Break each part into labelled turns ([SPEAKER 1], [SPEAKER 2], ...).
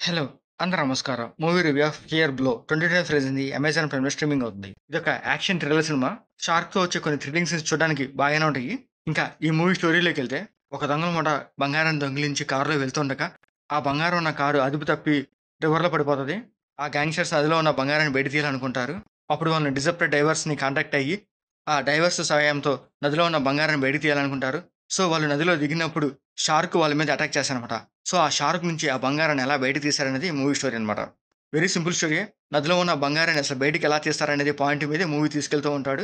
[SPEAKER 1] Hello! అందరూ నమస్కారం. Movie review of 'here blow' 2025 release అయింది. అమెజాన్ ప్రైమ్‌లో స్ట్రీమింగ్ అవుతుంది. ఇదొక యాక్షన్ థ్రిల్లర్ సినిమా. షార్క్‌తో వచ్చే కొన్ని థ్రిల్లింగ్ సీన్స్ చూడడానికి బాగానే ఉంటాయి. ఇంకా ఈ మూవీ స్టోరీలోకెళ్తే ఒక దొంగలమూట బంగారాన్ని దొంగిలించి కారులో వెళ్తుండగా, ఆ బంగారం ఉన్న కారు అదుపు తప్పి రివర్‌లో పడిపోతది. ఆ గ్యాంగ్‌స్టర్స్ అందులో ఉన్న బంగారాన్ని బయట తీయాలనుకుంటారు. అప్పుడు వాళ్ళని డిసప్టెడ్ డైవర్స్‌ని కాంటాక్ట్ అయ్యి, ఆ డైవర్స్ సహాయంతో నదిలో ఉన్న బంగారాన్ని బయటకి తీయాలనుకుంటారు. సో, వాళ్ళు నదిలో దిగినప్పుడు షార్క్ వాళ్ళ మీద అటాక్ చేస్తదనమాట. సో, ఆ షార్క్ నుంచి ఆ బంగారాన్ని ఎలా బయటకి తీశారనేది మూవీ స్టోరీ అనమాట. వెరీ సింపుల్ స్టోరీయే. నదిలో ఉన్న బంగారాన్ని అసలు బయటికి ఎలా తీస్తారనేది పాయింట్ మీదే మూవీ తీసుకెళ్తూ ఉంటాడు.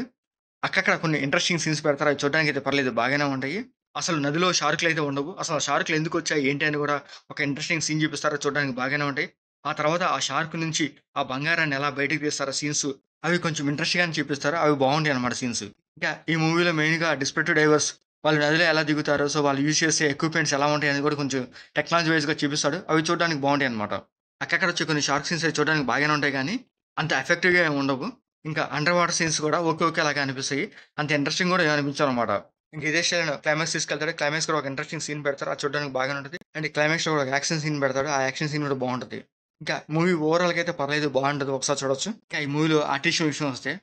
[SPEAKER 1] అక్కడక్కడ కొన్ని ఇంట్రెస్టింగ్ సీన్స్ పెడతారు. అవి చూడడానికైతే పర్లేదు బాగానే ఉంటాయి. అసలు నదిలో షార్కులయితే ఉండవు. అసలు ఆ షార్కులు ఎందుకొచ్చాయి, ఏంటి అని గూడా ఒక ఇంట్రెస్టింగ్ సీన్ చూపిస్తారు. చూడడానికి బాగానే ఉంటాయి. ఆ తర్వాత ఆ షార్క్ నుంచి ఆ బంగారాన్ని ఎలా బయటికి తీస్తారో సీన్స్ అవి కొంచెం ఇంట్రెస్ట్‌గానే చూపిస్తారు. అవి బావుంటాయన్నమాట సీన్స్. ఇంకా ఈ మూవీలో మెయిన్‌గా డిస్ప్యూటెడ్ డైవర్స్ వాళ్ళు నదిలో ఎలా దిగుతారో, సో, వాళ్ళు యూజ్ చేసే ఎక్విప్‌మెంట్స్ ఎలా ఉంటాయని కూడా కొంచెం టెక్నాలజీ వైస్‌గా చూపిస్తాడు. అవి చూడడానికి బావుంటాయన్నమాట. అక్కడక్కడ వచ్చే కొన్ని షార్క్ సీన్స్ అవి చూడడానికి బాగానే ఉంటాయి గానీ, అంత ఎఫెక్టివ్‌గా ఏమి ఉండవు. ఇంకా అండర్ వాటర్ సీన్స్ కూడా ఓకేలాగా అనిపిస్తాయి. అంత ఇంట్రెస్టింగ్ కూడా ఏమి అనిపించవనమాట. ఇంక ఇదే స్టైల్‌లో క్లైమాక్స్ తీసుకెళ్తాడు. క్లైమాక్స్ కూడా ఒక ఇంట్రెస్టింగ్ సీన్ పెడతారు. అది చూడడానికి బాగానే ఉంటది. అండ్ క్లైమాక్స్‌లో కూడా ఒక యాక్షన్ సీన్ పెడతాడు. ఆ యాక్షన్ సీన్ కూడా బావుంటది. ఇంకా మూవీ ఓవరాల్‌గా అయితే పర్లేదు బావుంటది. ఒకసారి చూడొచ్చు. ఇంకా ఈ మూవీలో ఆర్టిస్ట్ విషయం వస్తే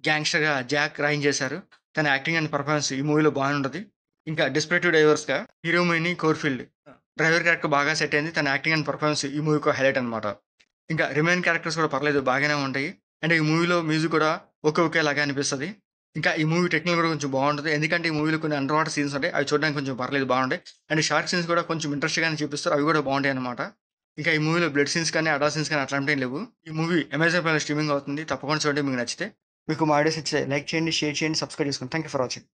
[SPEAKER 1] గ్యాంగ్‌స్టర్‌గా జాక్ రాయన్ చేశారు. తన యాక్టింగ్ అండ్ పెర్ఫార్మెన్స్ ఈ మూవీలో బానే ఉంటది. ఇంకా 'డెస్పరేటివ్ డైవర్స్‌గా' హీరోయిని కోర్ఫీల్డ్ డ్రైవర్ క్యారెక్టర్ బాగా సెట్ అయింది. తన యాక్టింగ్ అండ్ పెర్ఫార్మెన్స్ ఈ మూవీకి హైలైట్ అనమాట. ఇంకా రిమైనింగ్ క్యారెక్టర్స్ కూడా పర్లేదు బాగానే ఉంటాయి. అండ్ ఈ మూవీలో మ్యూజిక్ కూడా ఒకేలాగా అనిపిస్తది. ఇంకా ఈ మూవీ టెక్నికల్ కూడా కొంచెం బావుంటది. ఎందుకంటే ఈ మూవీలో కొన్ని అండర్ వాటర్ సీన్స్ ఉంటాయి. అవి చూడడానికి కొంచెం పర్లేదు బావుంటాయి. అండ్ షార్క్ సీన్స్ కూడా కొంచెం ఇంట్రెస్ట్‌గానే చూపిస్తారు. అవి కూడా బావుంటాయన్నమాట. ఇంకా ఈ మూవీలో బ్లడ్ సీన్స్ కానీ, అడల్ట్ సీన్స్ కానీ అట్లాంటివేం లేవు. ఈ మూవీ అమెజాన్ ప్రైమ్‌లో స్ట్రీమింగ్ అవుతుంది. తప్పకుండా చూడండి మీకు నచ్చితే. మీకు మా వీడియోస్ నచ్చితే లైక్ చేయండి, షేర్ చేయండి, సబ్స్క్రైబ్ చేసుకోండి. Thank you for watching.